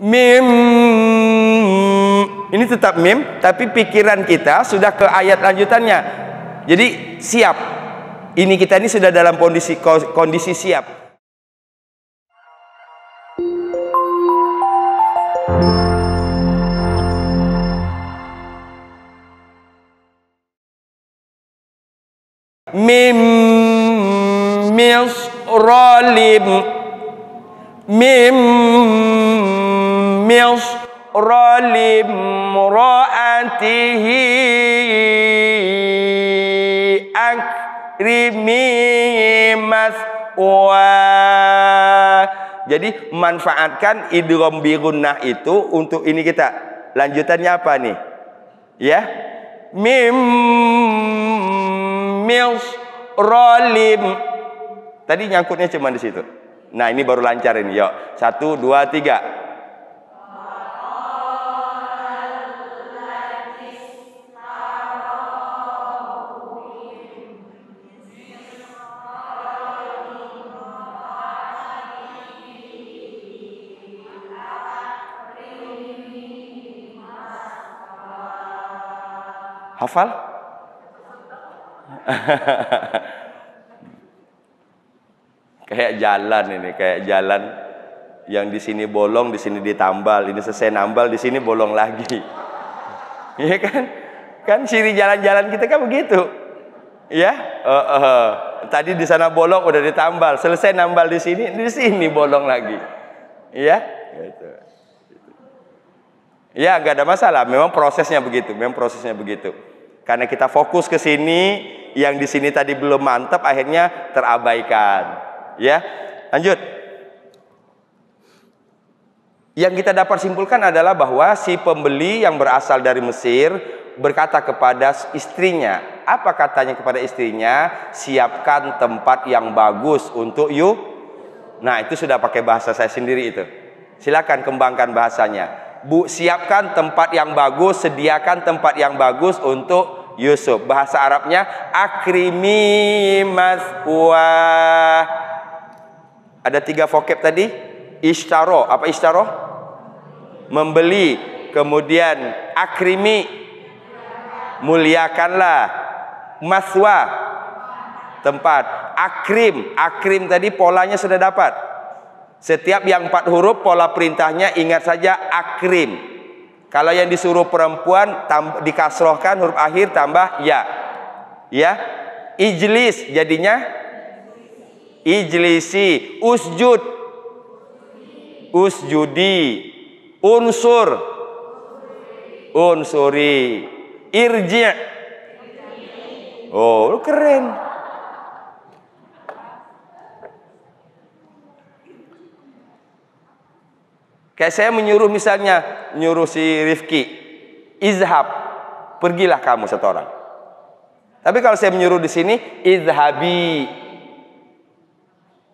Mim. Ini tetap mim, tapi pikiran kita sudah ke ayat lanjutannya. Jadi siap. Ini kita ini sudah dalam kondisi siap. Mim misralim. Mim misralim muraatihi akrimi maswa. Jadi manfaatkan idgham bi gunnah itu untuk ini kita. Lanjutannya apa nih? Ya. Mim misralim. Tadi nyangkutnya cuma di situ. Nah, ini baru lancar ini. Yuk. 1 2 3. Hafal? Kayak jalan ini, kayak jalan yang di sini bolong, di sini ditambal, ini selesai nambal, di sini bolong lagi. Iya kan? Kan ciri jalan-jalan kita kan begitu. Ya? Tadi di sana bolong udah ditambal, selesai nambal di sini bolong lagi. Iya? Gitu. Ya, nggak ada masalah. Memang prosesnya begitu. Karena kita fokus ke sini, yang di sini tadi belum mantap, akhirnya terabaikan. Ya, lanjut. Yang kita dapat simpulkan adalah bahwa si pembeli yang berasal dari Mesir berkata kepada istrinya, apa katanya kepada istrinya? Siapkan tempat yang bagus untuk you. Nah, itu sudah pakai bahasa saya sendiri itu. Silakan kembangkan bahasanya. Bu, siapkan tempat yang bagus, sediakan tempat yang bagus untuk Yusuf. Bahasa Arabnya akrimi maswa. Ada 3 vocab tadi. Ishtaro, apa ishtaro? Membeli. Kemudian akrimi, muliakanlah. Maswa, tempat. Akrim tadi polanya sudah dapat. Setiap yang 4 huruf pola perintahnya ingat saja akrim. Kalau yang disuruh perempuan dikasrohkan huruf akhir tambah ya. Ya. Ijlis jadinya ijlisi. Usjud, usjudi. Unsur, unsuri. Irji'. Oh, keren. Kayak saya menyuruh si Rifki, izhab, pergilah kamu satu orang. Tapi kalau saya menyuruh di sini, izhabi,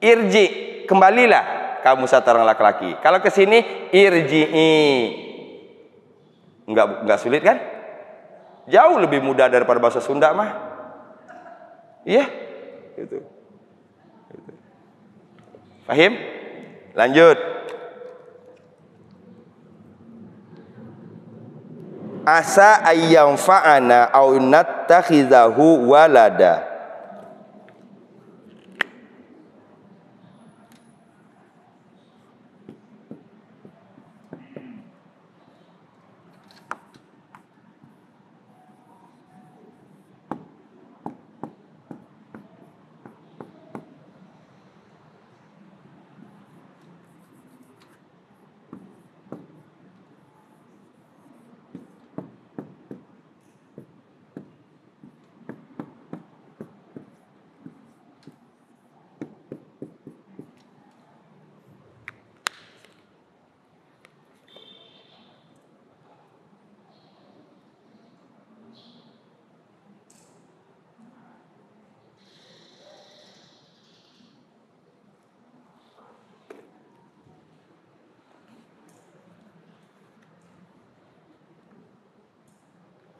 irji, kembalilah kamu satu orang laki-laki. Kalau ke sini, irji'i, enggak sulit kan? Jauh lebih mudah daripada bahasa Sunda mah. Iya, gitu. Paham? Lanjut. Asa ayyam fa'ana au nattakhizahu walada.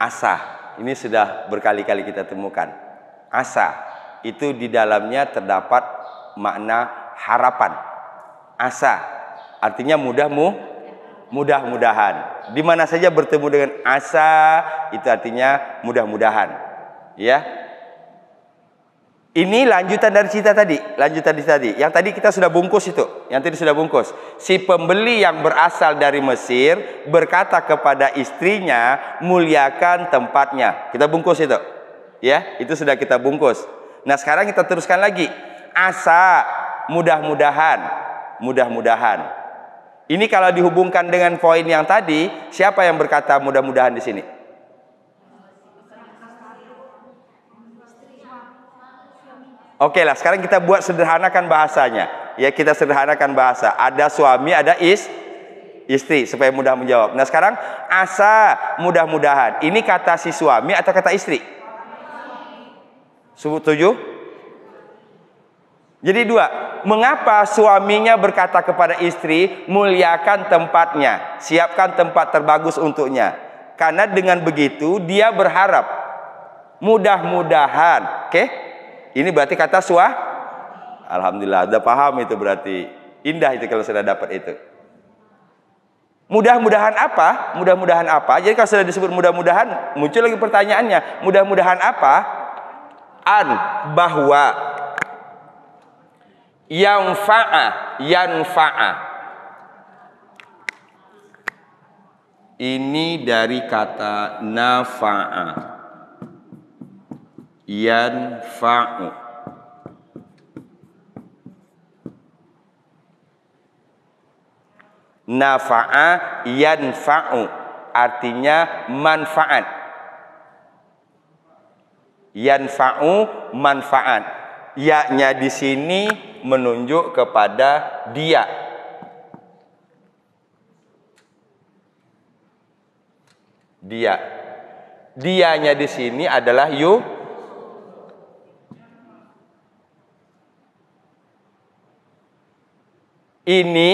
Asa, ini sudah berkali-kali kita temukan. Asa, itu di dalamnya terdapat makna harapan. Asa, artinya Mudah-mudahan. Di mana saja bertemu dengan asa, itu artinya mudah-mudahan. Ya. Ini lanjutan dari cerita tadi, Yang tadi kita sudah bungkus itu, Si pembeli yang berasal dari Mesir berkata kepada istrinya, muliakan tempatnya. Kita bungkus itu. Ya, itu sudah kita bungkus. Nah, sekarang kita teruskan lagi. Asa, mudah-mudahan. Ini kalau dihubungkan dengan poin yang tadi, siapa yang berkata mudah-mudahan di sini? Oke lah, sekarang kita buat sederhanakan bahasanya. Ya, kita sederhanakan bahasa. Ada suami, ada istri, supaya mudah menjawab. Nah, sekarang asa, mudah-mudahan. Ini kata si suami atau kata istri? Setuju? Jadi dua. Mengapa suaminya berkata kepada istri, muliakan tempatnya, siapkan tempat terbagus untuknya? Karena dengan begitu dia berharap mudah-mudahan. Oke? Ini berarti kata Alhamdulillah, udah paham itu berarti. Indah itu kalau sudah dapat itu. Mudah-mudahan apa? Mudah-mudahan apa? Jadi kalau sudah disebut mudah-mudahan, muncul lagi pertanyaannya. Mudah-mudahan apa? Bahwa yanfa'a. Ini dari kata nafa'a. Yanfa'u. Nafa'a yanfa'u artinya manfaat. Yanfa'u manfaat. Ya-nya di sini menunjuk kepada dia. Dianya di sini adalah Ini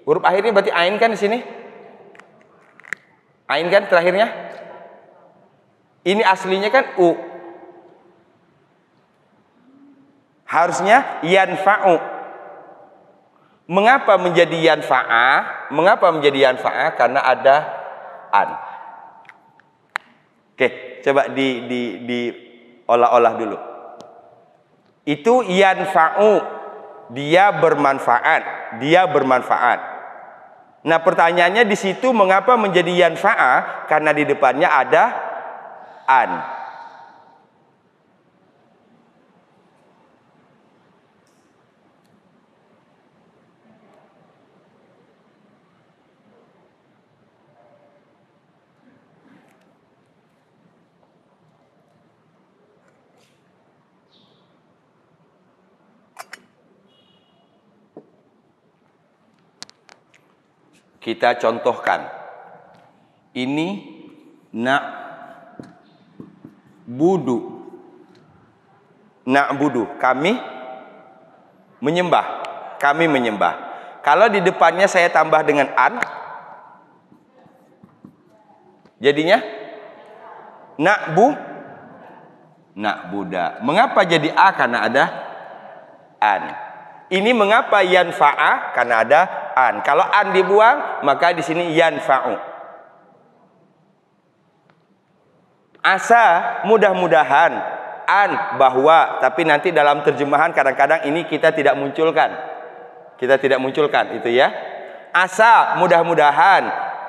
huruf akhirnya berarti ain kan di sini? Ain kan terakhirnya? Ini aslinya kan u. Harusnya yanfa'u. Mengapa menjadi yanfa'ah? Karena ada an. Oke, coba diolah-olah dulu. Itu yanfa'u. Dia bermanfaat. Nah, pertanyaannya di situ mengapa menjadi yanfa'ah? Karena di depannya ada an. Kita contohkan. Ini na'budu. Kami menyembah. Kalau di depannya saya tambah dengan an, jadinya na'buda. Mengapa jadi a? Karena ada an. Ini mengapa yanfa'ah? Karena ada an. Kalau an dibuang, maka di sini yanfa'u. Asa, mudah-mudahan. An, bahwa. Tapi nanti dalam terjemahan kadang-kadang ini kita tidak munculkan. Itu ya. Asa, mudah-mudahan.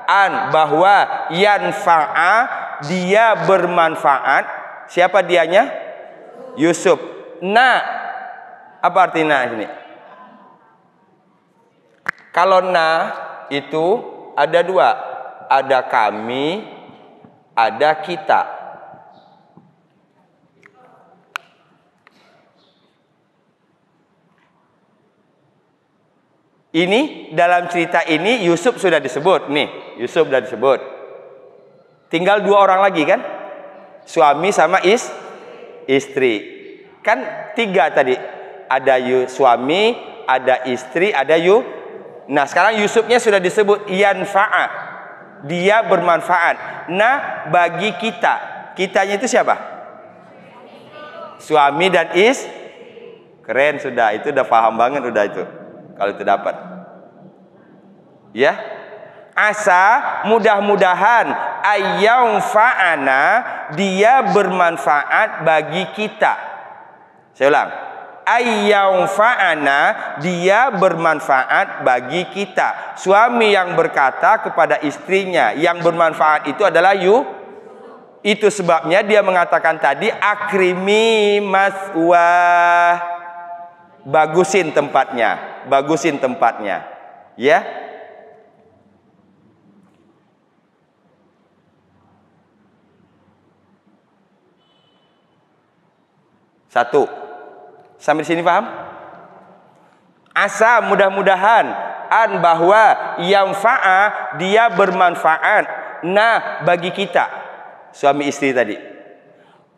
An, bahwa. Yanfa'ah, dia bermanfaat. Siapa dianya? Yusuf. Apa artinya ini? Kalau itu ada dua. Ada kami, ada kita. Ini dalam cerita ini Yusuf sudah disebut. Tinggal dua orang lagi kan? Suami sama istri. Kan tiga tadi. Ada suami, ada istri, ada Nah, sekarang Yusufnya sudah disebut yanfa'a. Dia bermanfaat. Nah, bagi kitanya itu siapa? Suami dan Keren sudah, itu udah paham banget udah itu. Kalau itu dapat. Ya. Asa, mudah-mudahan, ayyam fa'ana, dia bermanfaat bagi kita. Saya ulang. Ayyam fa'ana, dia bermanfaat bagi kita. Suami yang berkata kepada istrinya, yang bermanfaat itu adalah you. Itu sebabnya dia mengatakan tadi, akrimi maswah. Bagusin tempatnya. Bagusin tempatnya. Ya. Satu. Sampai di sini paham? Asa, mudah-mudahan, an, bahwa yang fa'a, dia bermanfaat, nah, bagi kita, suami istri tadi.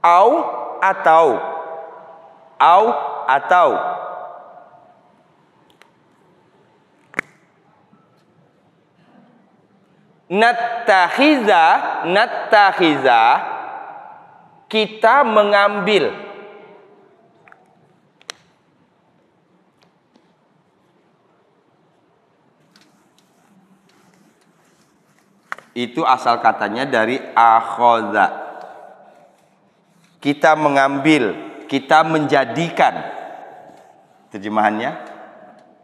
Au, atau nattakhiza, kita mengambil. Itu asal katanya dari akhadha. Kita mengambil, kita menjadikan. Terjemahannya,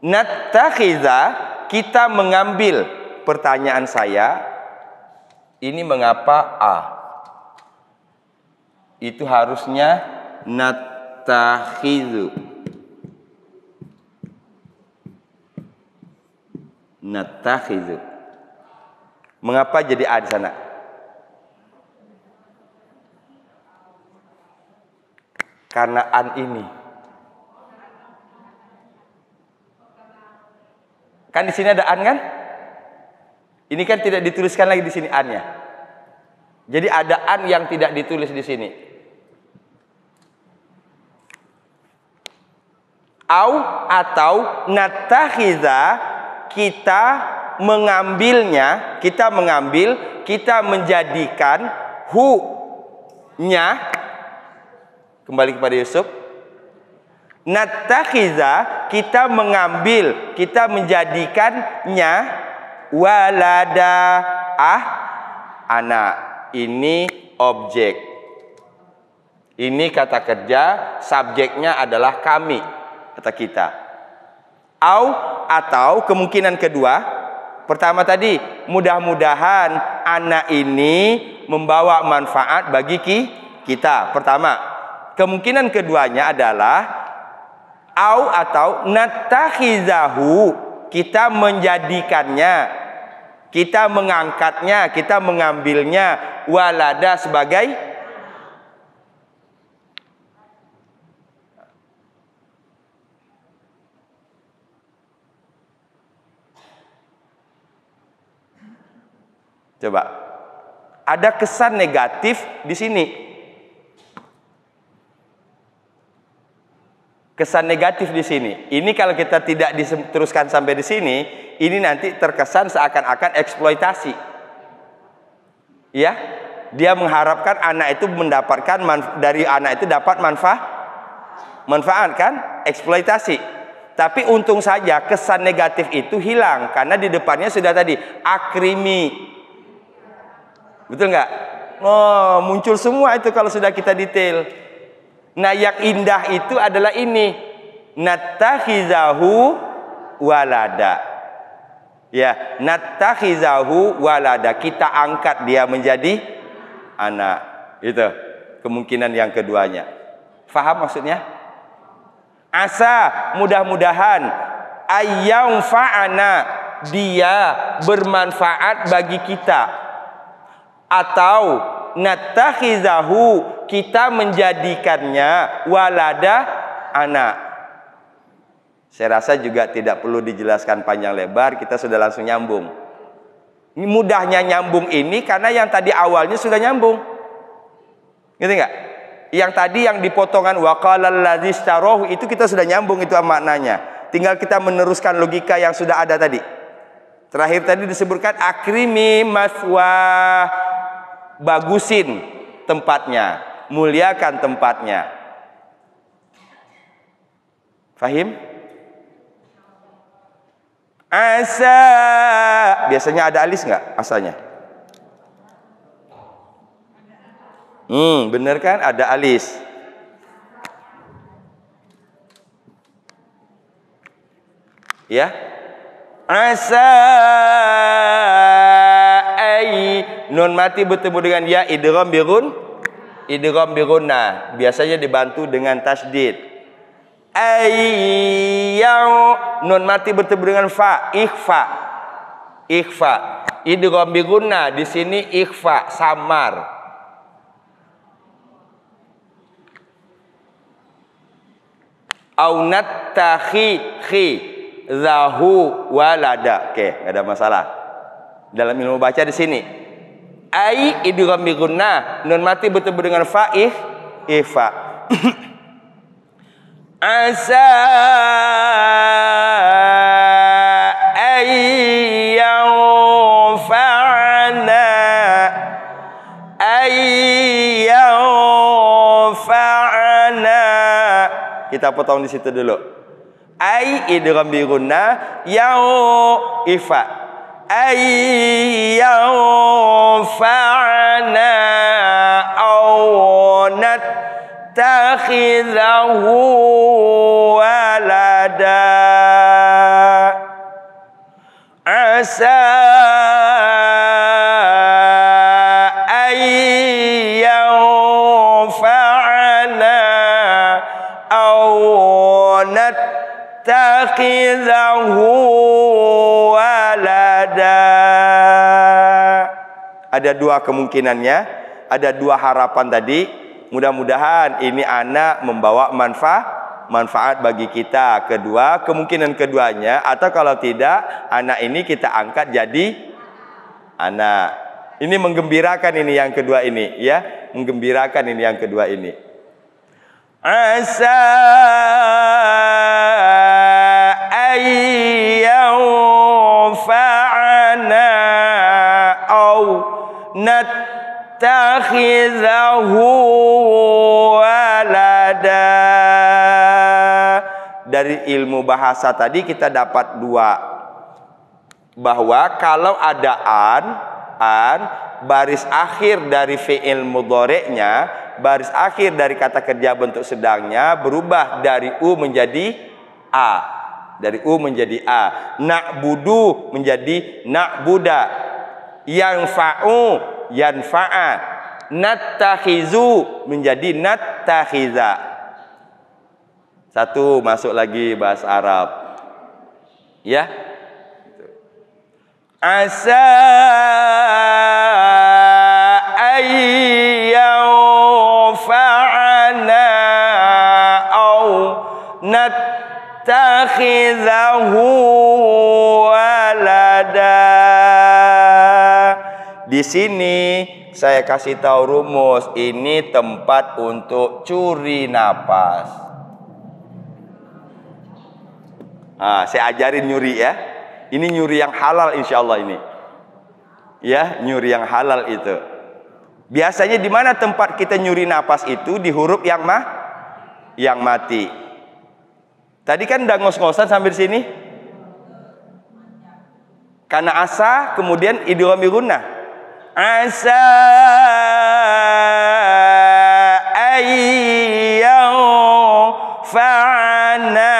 nattakhiza, kita mengambil. Pertanyaan saya, ini mengapa a? Itu harusnya nattakhizu. Nattakhizu. Mengapa jadi a di sana? Karena an ini. Kan di sini ada an kan? Ini kan tidak dituliskan lagi di sini an-nya. Jadi ada an yang tidak ditulis di sini. Atau nattakhiza, kita mengambilnya, kita mengambil, kita menjadikan hu-nya, kembali kepada Yusuf. Nattakhiza, kita mengambil, kita menjadikannya, walada, anak. Ini objek. Ini kata kerja, subjeknya adalah kami, kata kita. Atau kemungkinan kedua. Pertama tadi, mudah-mudahan anak ini membawa manfaat bagi kita. Pertama. Kemungkinan keduanya adalah atau nattakhizahu, kita menjadikannya, kita mengangkatnya, kita mengambilnya, walada, sebagai coba. Ada kesan negatif di sini. Kesan negatif di sini. Ini kalau kita tidak diteruskan sampai di sini, ini nanti terkesan seakan-akan eksploitasi. Ya, dia mengharapkan anak itu mendapatkan dari anak itu dapat manfaat kan? Eksploitasi. Tapi untung saja kesan negatif itu hilang karena di depannya sudah tadi akrimi. Betul nggak? Oh, muncul semua itu kalau sudah kita detail. Nah, yang indah itu adalah ini. Nattakhizahu walada. Ya, nattakhizahu walada. Kita angkat dia menjadi anak. Itu kemungkinan yang keduanya. Faham maksudnya? Asa, mudah-mudahan, ayyam fa'ana, dia bermanfaat bagi kita. Atau nattakhizahu, kita menjadikannya, walada, anak. Saya rasa juga tidak perlu dijelaskan panjang lebar, kita sudah langsung nyambung. Ini mudahnya nyambung ini karena yang tadi awalnya sudah nyambung. Ngerti nggak? Yang tadi yang dipotongan waqalal ladzi istarahu itu kita sudah nyambung itu maknanya. Tinggal kita meneruskan logika yang sudah ada tadi. Terakhir tadi disebutkan akrimi maswah, bagusin tempatnya, muliakan tempatnya. Fahim? Asa. Biasanya ada alis nggak asalnya? Bener kan? Ada alis. Ya. Asa ai. Nun mati bertemu dengan ya idgham birunna. Biasanya dibantu dengan tasdid. Ayyau. Nun mati bertemu dengan fa, ikhfa. Idgham birunna, di sini ikhfa, samar. Au nattakhi zahu walada. Oke, enggak ada masalah. Dalam ilmu baca di sini. Ai idgham bi gunnah, nun mati bertemu dengan fa, ifa. Asa kita potong di situ dulu. Ai idgham bi gunnah, yau ifa. Ai yau fa'na au nattakhidahu walada. Asa nattakhidahu walada. Ada dua kemungkinannya, ada dua harapan tadi. Mudah-mudahan ini anak membawa manfaat bagi kita. Kedua, kemungkinan keduanya, atau kalau tidak, anak ini kita angkat jadi anak. Ini menggembirakan, ini yang kedua ini, ya, menggembirakan ini yang kedua ini. Asa ayyawfa'ana au nattakhidahu walada. Dari ilmu bahasa tadi kita dapat dua, bahwa kalau ada an baris akhir dari fi'il mudhari'nya, baris akhir dari kata kerja bentuk sedangnya berubah dari u menjadi a. Dari u menjadi a. Na'budu menjadi na'buda. Yanfa'u yanfa'a. Nattakhizu menjadi nattakhiza. Satu masuk lagi bahasa Arab. Ya. Asa ayyawfa'ana au nattakhidahu walada. Di sini saya kasih tahu rumus, ini tempat untuk curi napas. Saya ajarin nyuri ya. Ini nyuri yang halal insya Allah ini. Ya, nyuri yang halal itu. Biasanya di mana tempat kita nyuri napas itu? Di huruf yang mati. Tadi kan udah ngos-ngosan sampai sini. Karena asa kemudian idgham bi gunnah. Asa ayyaw fa'ana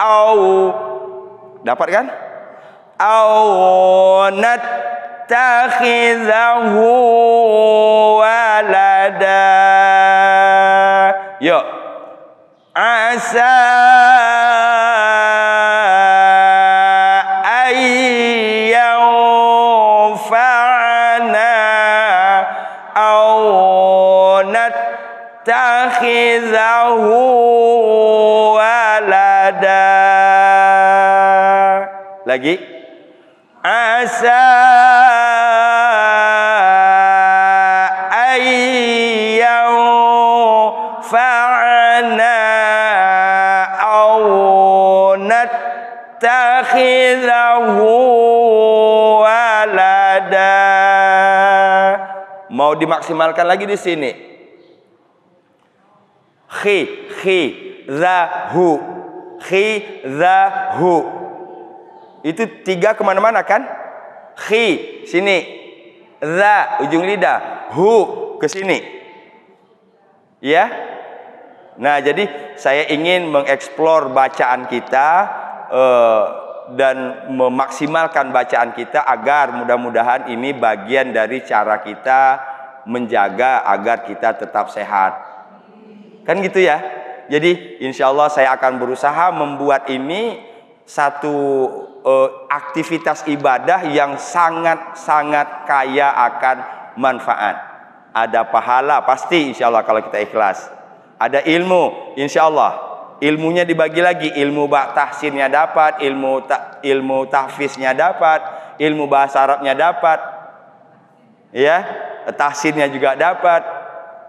au. Dapat kan? Au nattakhidahu walada. Yuk. Asa ayyawfa'ana au nattakhidahu walada. Lagi. Asa ayyawfa'ana au nattakhidahu walada. Mau dimaksimalkan lagi di sini. Khizahu. Itu 3 kemana-mana kan? Khi, sini. Za, ujung lidah. Hu, ke sini. Ya. Nah, jadi saya ingin mengeksplor bacaan kita dan memaksimalkan bacaan kita agar mudah-mudahan ini bagian dari cara kita menjaga agar kita tetap sehat. Kan gitu ya. Jadi insya Allah saya akan berusaha membuat ini satu aktivitas ibadah yang sangat-sangat kaya akan manfaat. Ada pahala pasti insya Allah kalau kita ikhlas. Ada ilmu insya Allah. Ilmunya dibagi lagi, ilmu tahsinnya dapat, ilmu tahfiznya dapat, ilmu bahasa Arabnya dapat, ya, tahsinnya juga dapat.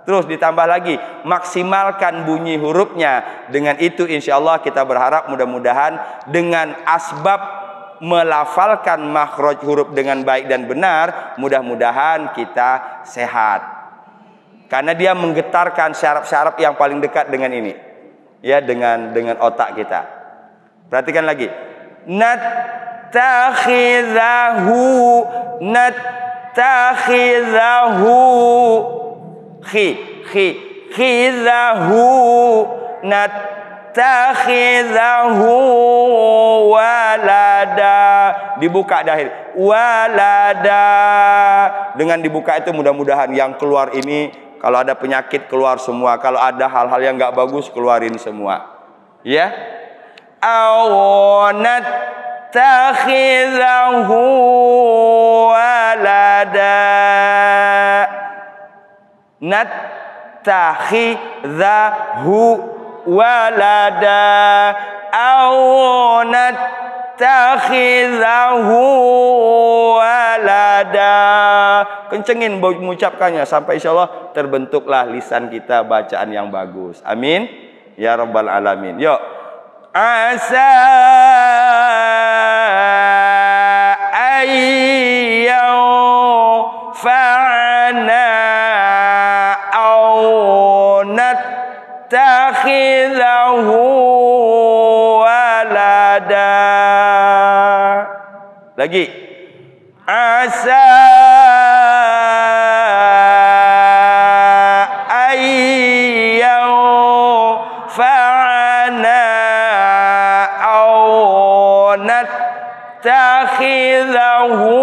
Terus ditambah lagi, maksimalkan bunyi hurufnya. Dengan itu insya Allah kita berharap mudah-mudahan dengan asbab melafalkan makhraj huruf dengan baik dan benar, mudah-mudahan kita sehat. Karena dia menggetarkan syaraf-syaraf yang paling dekat dengan ini. Ya, dengan otak kita. Perhatikan lagi. Nattakhizahu khizahu nattakhizahu walada. Dibuka dahil. Walada. Dengan dibuka itu mudah-mudahan yang keluar ini, kalau ada penyakit keluar semua, kalau ada hal-hal yang nggak bagus keluarin semua. Ya. Awanat takhizahu walada. Nat takhizahu walada. Awanat takhizahu walada. Kencengin mengucapkannya sampai insya Allah terbentuklah lisan kita bacaan yang bagus. Amin ya rabbal alamin. Yuk. Asa ayyaw fa'ana aw nattakhizahu walada. Lagi. Asa ayyaw fa'ana aw nattakhizahu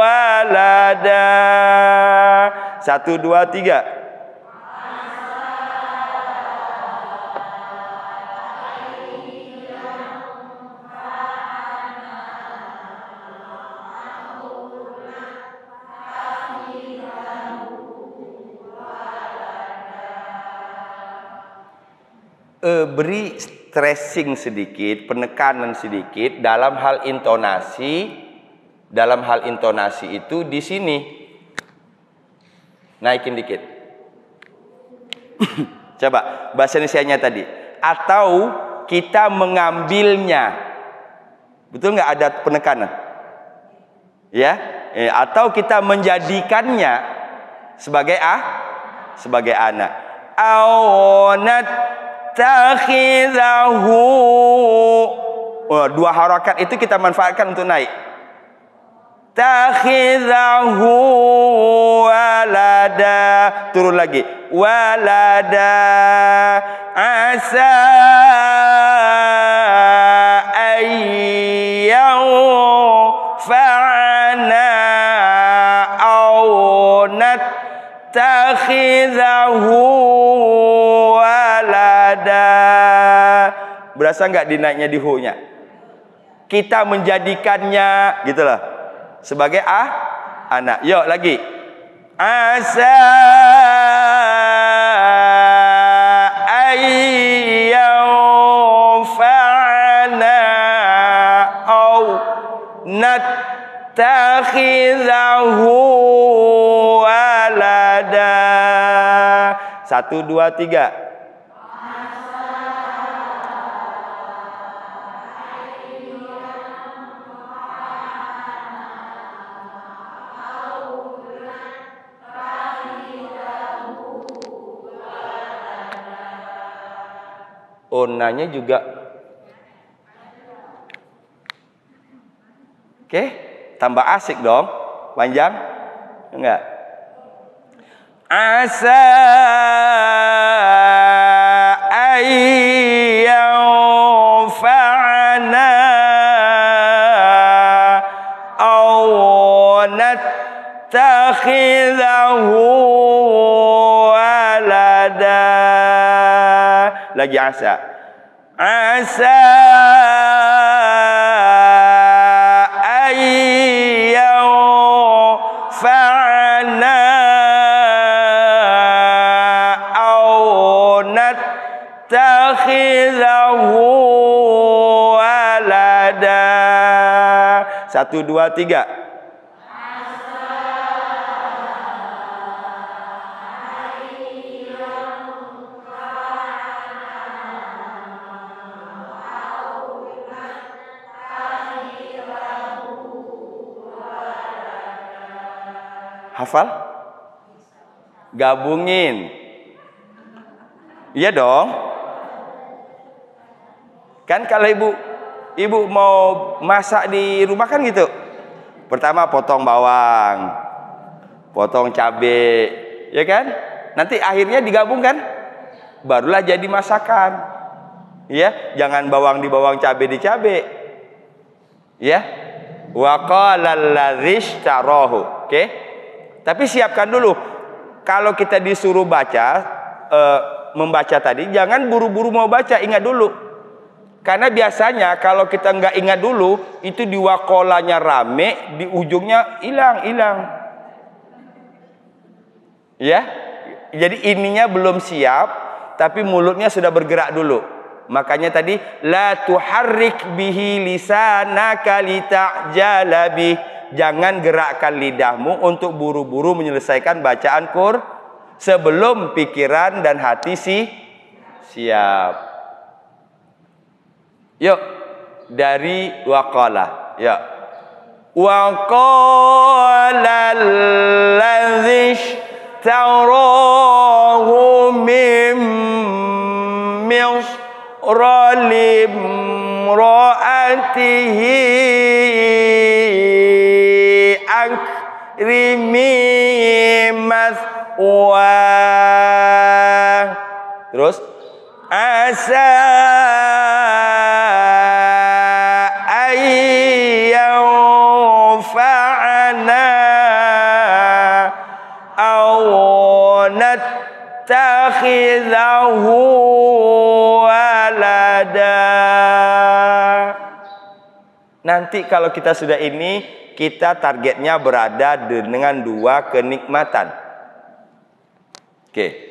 walada. 1, 2, 3. Beri stressing sedikit, penekanan sedikit dalam hal intonasi. Dalam hal intonasi itu di sini. Naikin dikit. Coba bahasa Indonesianya tadi. Atau kita mengambilnya. Betul nggak ada penekanan? Ya. Atau kita menjadikannya sebagai sebagai anak. Awanat takhizahu. Dua harakat itu kita manfaatkan untuk naik. Takhizahu walada. Turun lagi. Walada. Asa ayyaw fa'ana aw nattakhizahu walada. Berasa nggak dinaiknya di hu-nya? Kita menjadikannya gitulah sebagai anak. Yuk lagi. Asa ayyaw fa'ana aw nattakhizahu walada. 1, 2, 3. Onanya juga Oke, tambah asik dong. Panjang? Enggak. Asa ayyanfa'ana aw nattakhidahu walada. Lagi asa. Asa ayyanfa'ana aw nattakhidahu walada. 1, 2, 3. Hafal? Gabungin. Iya dong. Kan kalau ibu mau masak di rumah kan gitu. Pertama potong bawang, potong cabai, ya kan? Nanti akhirnya digabungkan, barulah jadi masakan. Ya, jangan bawang di bawang, cabai di cabai. Ya. Wa qala allazi ishtarahu. Oke? Tapi siapkan dulu. Kalau kita disuruh baca, membaca tadi, jangan buru-buru mau baca, ingat dulu. Karena biasanya kalau kita nggak ingat dulu, itu di wakolanya rame, di ujungnya hilang. Ya, jadi ininya belum siap, tapi mulutnya sudah bergerak dulu. Makanya tadi, la tuharrik bihi lisanaka lita'jala bih. Jangan gerakkan lidahmu untuk buru-buru menyelesaikan bacaan sebelum pikiran dan hati siap. Yuk, dari waqala. Ya. Waqala allazi ishtarahu min misra limra'atihi akrimi mathwah. Terus asa ayyanfa'ana aw nattakhidahu walada. Nanti kalau kita sudah ini, kita targetnya berada dengan 2 kenikmatan. Oke.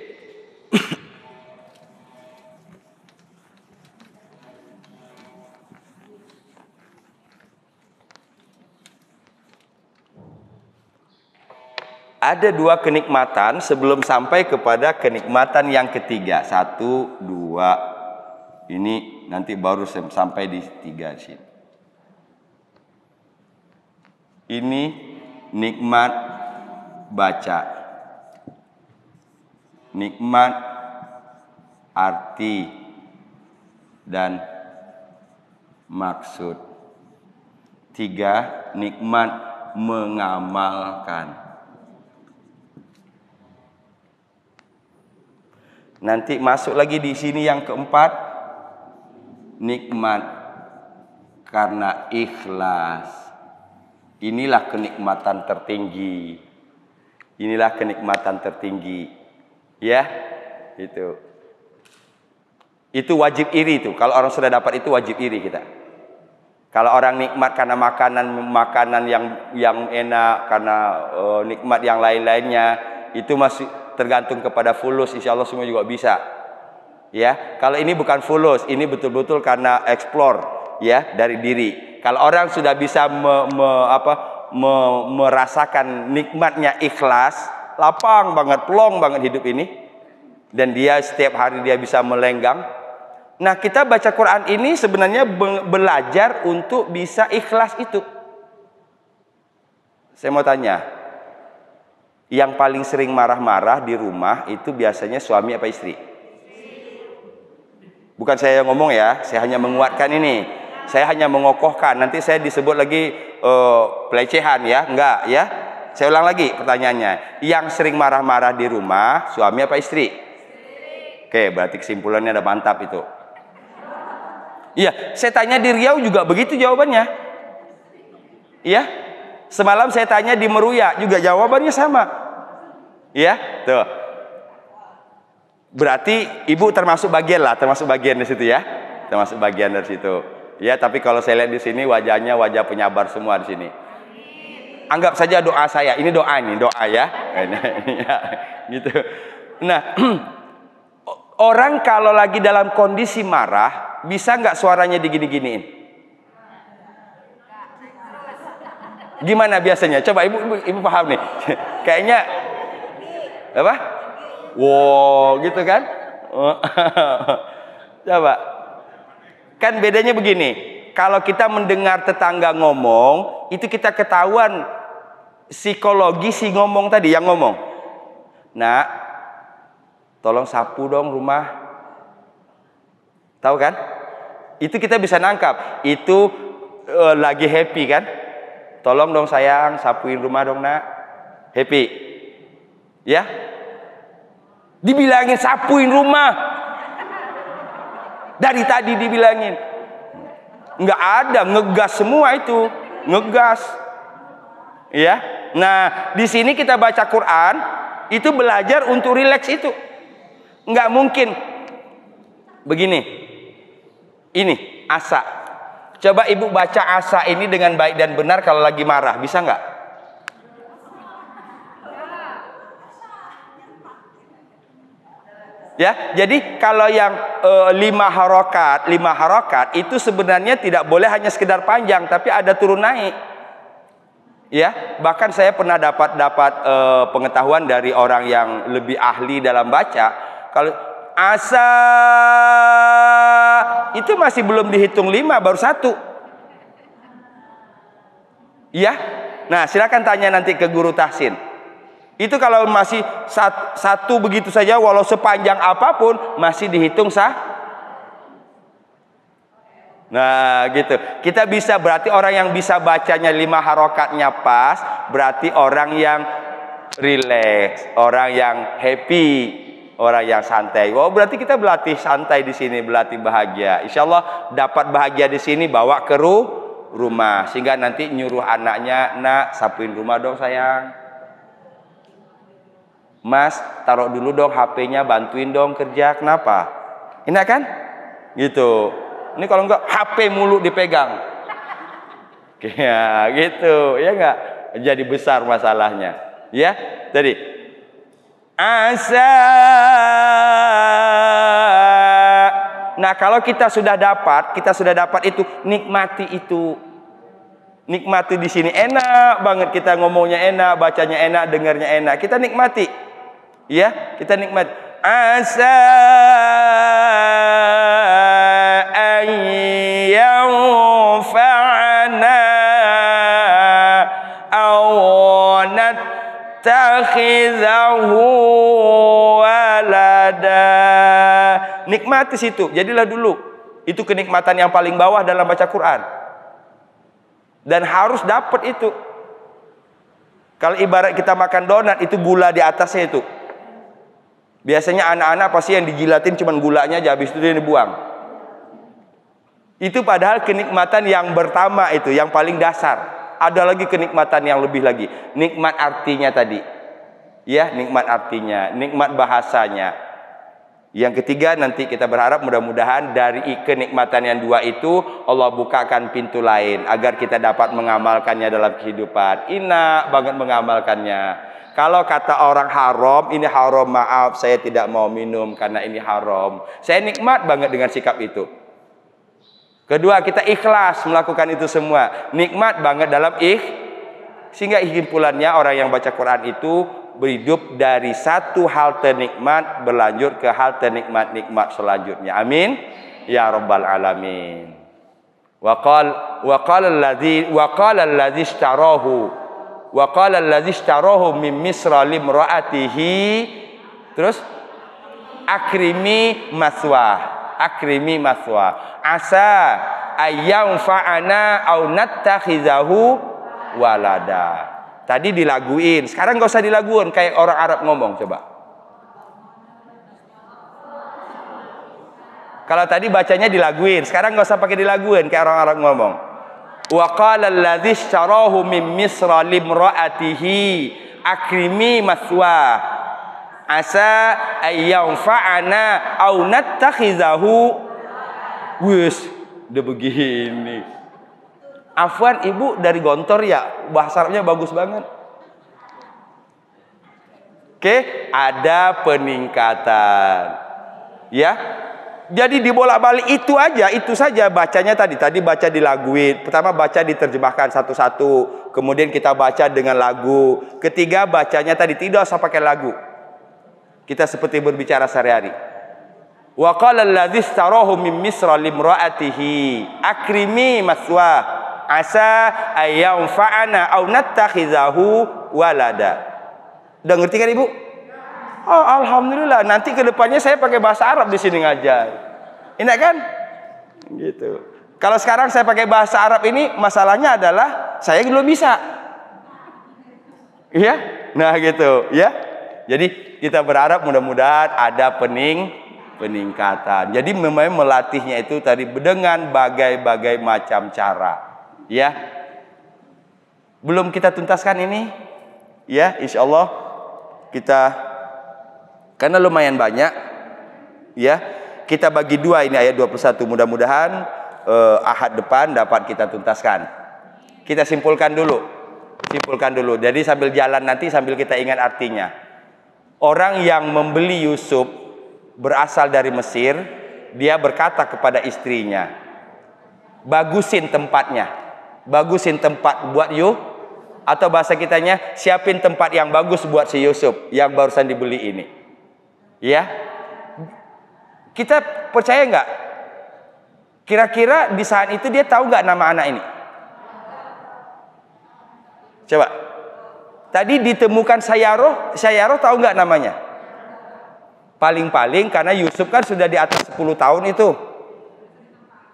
Ada 2 kenikmatan sebelum sampai kepada kenikmatan yang ketiga. 1, 2. Ini nanti baru sampai di 3 sini. Ini nikmat baca, nikmat arti dan maksud. 3, nikmat mengamalkan. Nanti masuk lagi di sini yang keempat, nikmat karena ikhlas. Inilah kenikmatan tertinggi. Inilah kenikmatan tertinggi. Ya, itu. Itu wajib iri itu. Kalau orang sudah dapat itu wajib iri kita. Kalau orang nikmat karena makanan yang enak, karena nikmat yang lain-lainnya, itu masih tergantung kepada fulus. Insya Allah semua juga bisa. Ya, kalau ini bukan fulus, ini betul-betul karena explore, ya, dari diri. Kalau orang sudah bisa merasakan nikmatnya ikhlas, lapang banget, plong banget hidup ini, dan dia setiap hari dia bisa melenggang. Nah, kita baca Quran ini sebenarnya belajar untuk bisa ikhlas itu. Saya mau tanya, yang paling sering marah-marah di rumah itu biasanya suami apa istri? Bukan saya yang ngomong ya, saya hanya menguatkan ini. Saya hanya mengokohkan. Nanti saya disebut lagi pelecehan ya. Enggak ya. Saya ulang lagi pertanyaannya. Yang sering marah-marah di rumah, suami apa istri? Oke, berarti kesimpulannya ada mantap itu. Iya, saya tanya di Riau juga begitu jawabannya. Iya. Semalam saya tanya di Meruya juga jawabannya sama. Iya, tuh. Berarti ibu termasuk bagian lah, termasuk bagian di situ ya. Termasuk bagian dari situ. Ya, tapi kalau saya lihat di sini wajahnya wajah penyabar semua di sini. Anggap saja doa saya. Ini doa ya. Gitu. Nah, orang kalau lagi dalam kondisi marah, bisa nggak suaranya digini-giniin? Gimana biasanya? Coba ibu paham nih. Kayaknya apa? Wow, gitu kan? Coba. Kan bedanya begini. Kalau kita mendengar tetangga ngomong, itu kita ketahuan psikologi si ngomong tadi, yang ngomong. Nak, tolong sapu dong rumah. Tahu kan? Itu kita bisa nangkap. Itu lagi happy kan? Tolong dong sayang, sapuin rumah dong nak. Happy. Ya? Dibilangin sapuin rumah. Dari tadi dibilangin. Enggak ada, ngegas semua itu. Ngegas. Ya? Nah, di sini kita baca Quran, itu belajar untuk rileks itu. Enggak mungkin. Begini. Ini, asa. Coba ibu baca asa ini dengan baik dan benar kalau lagi marah. Bisa nggak? Ya, jadi kalau yang 5 harokat itu sebenarnya tidak boleh hanya sekedar panjang, tapi ada turun naik. Ya, bahkan saya pernah dapat pengetahuan dari orang yang lebih ahli dalam baca. Kalau asa itu masih belum dihitung 5, baru 1. Ya, nah silakan tanya nanti ke guru tahsin. Itu kalau masih satu begitu saja, walau sepanjang apapun masih dihitung sah. Nah gitu. Kita bisa, berarti orang yang bisa bacanya 5 harokatnya pas, berarti orang yang rileks, orang yang happy, orang yang santai. Oh, berarti kita berlatih santai di sini, berlatih bahagia. Insya Allah dapat bahagia di sini, bawa ke rumah, sehingga nanti nyuruh anaknya, nak sapuin rumah dong sayang. Mas, taruh dulu dong HP-nya, bantuin dong kerja. Kenapa? Enak kan? Gitu. Ini kalau enggak HP mulu dipegang. Ya, gitu. Ya enggak? Jadi besar masalahnya. Ya, tadi. Asa. Nah, kalau kita sudah dapat itu, nikmati itu. Nikmati di sini enak banget, kita ngomongnya enak, bacanya enak, dengarnya enak. Kita nikmati. Ya, kita nikmati. Asa ayyawfa'na aw natakhidahu walada. Nikmati situ, jadilah dulu. Itu kenikmatan yang paling bawah dalam baca Quran. Dan harus dapat itu. Kalau ibarat kita makan donat, itu gula di atasnya itu. Biasanya anak-anak pasti yang dijilatin cuman gulanya aja, habis itu dia dibuang. Itu padahal kenikmatan yang pertama itu, yang paling dasar. Ada lagi kenikmatan yang lebih lagi. Nikmat artinya tadi. Ya, nikmat artinya, nikmat bahasanya. Yang ketiga, nanti kita berharap mudah-mudahan dari kenikmatan yang 2 itu Allah bukakan pintu lain agar kita dapat mengamalkannya dalam kehidupan. Enak banget mengamalkannya. Kalau kata orang haram, ini haram, maaf saya tidak mau minum karena ini haram. Saya nikmat banget dengan sikap itu. Kedua, kita ikhlas melakukan itu semua. Nikmat banget dalam sehingga kesimpulannya orang yang baca Quran itu berhidup dari satu hal ternikmat berlanjut ke hal ternikmat-nikmat selanjutnya. Amin ya rabbal alamin. Wa qala allazi ishtarahu min Misra limraatihi, terus akrimi maswa, asa ayyanfa'ana aw nattakhizahu walada. Tadi dilaguin, sekarang gak usah dilaguin kayak orang Arab ngomong. Coba. Kalau tadi bacanya dilaguin, sekarang gak usah pakai dilaguin kayak orang Arab ngomong. Wa qala alladzi ishtarahu min Misra limra'atihi akrimi maswa asa ayyanfa'ana aw nattakhizahu. Wis, udah begini. Afwan ibu dari Gontor ya, bahasa Arabnya bagus banget. Oke, ada peningkatan. Ya. Jadi dibolak-balik itu aja, itu saja bacanya tadi. Tadi baca dilaguin. Pertama baca diterjemahkan satu-satu. Kemudian kita baca dengan lagu. Ketiga bacanya tadi tidak usah pakai lagu. Kita seperti berbicara sehari-hari. Wa qala alladzi istarahu min Misra limra'atihi akrimi maswa asa ayyanfa'ana aw nattakhizahu walada. Udah ngerti kan ibu? Oh, alhamdulillah. Nanti kedepannya saya pakai bahasa Arab di sini ngajar. Enak kan? Gitu. Kalau sekarang saya pakai bahasa Arab ini, masalahnya adalah saya belum bisa. Iya? Nah gitu, ya. Jadi kita berharap mudah-mudahan ada peningkatan. Jadi memang melatihnya itu tadi dengan bagai-bagai macam cara. Ya. Belum kita tuntaskan ini. Ya, insya Allah kita, karena lumayan banyak, ya, kita bagi dua ini ayat 21. Mudah-mudahan Ahad depan dapat kita tuntaskan. Kita simpulkan dulu. Jadi sambil jalan nanti sambil kita ingat artinya. Orang yang membeli Yusuf berasal dari Mesir, dia berkata kepada istrinya, bagusin tempatnya. Bagusin tempat buat atau bahasa kitanya, siapin tempat yang bagus buat si Yusuf yang barusan dibeli ini. Ya, kita percaya nggak? Kira-kira di saat itu dia tahu nggak nama anak ini? Coba. Tadi ditemukan Sayaroh tahu nggak namanya? Paling-paling karena Yusuf kan sudah di atas 10 tahun itu.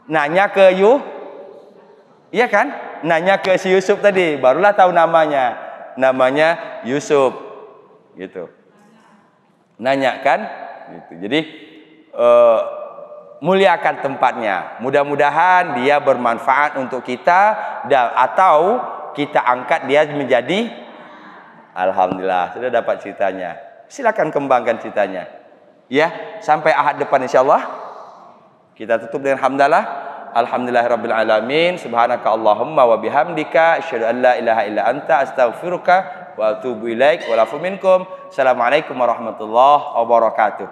Nanya ke iya kan? Nanya ke si Yusuf tadi, barulah tahu namanya. Namanya Yusuf, gitu. Nanya kan, gitu. Jadi muliakan tempatnya. Mudah-mudahan dia bermanfaat untuk kita atau kita angkat dia menjadi, alhamdulillah sudah dapat ceritanya. Silakan kembangkan ceritanya. Ya, sampai Ahad depan insyaallah. Kita tutup dengan hamdalah. Alhamdulillahirabbil alamin. Subhanaka Allahumma wa bihamdika asyhadu an la ilaha illa anta astaghfiruka wa atubu ilaik wa lafu minkum. Assalamualaikum warahmatullahi wabarakatuh.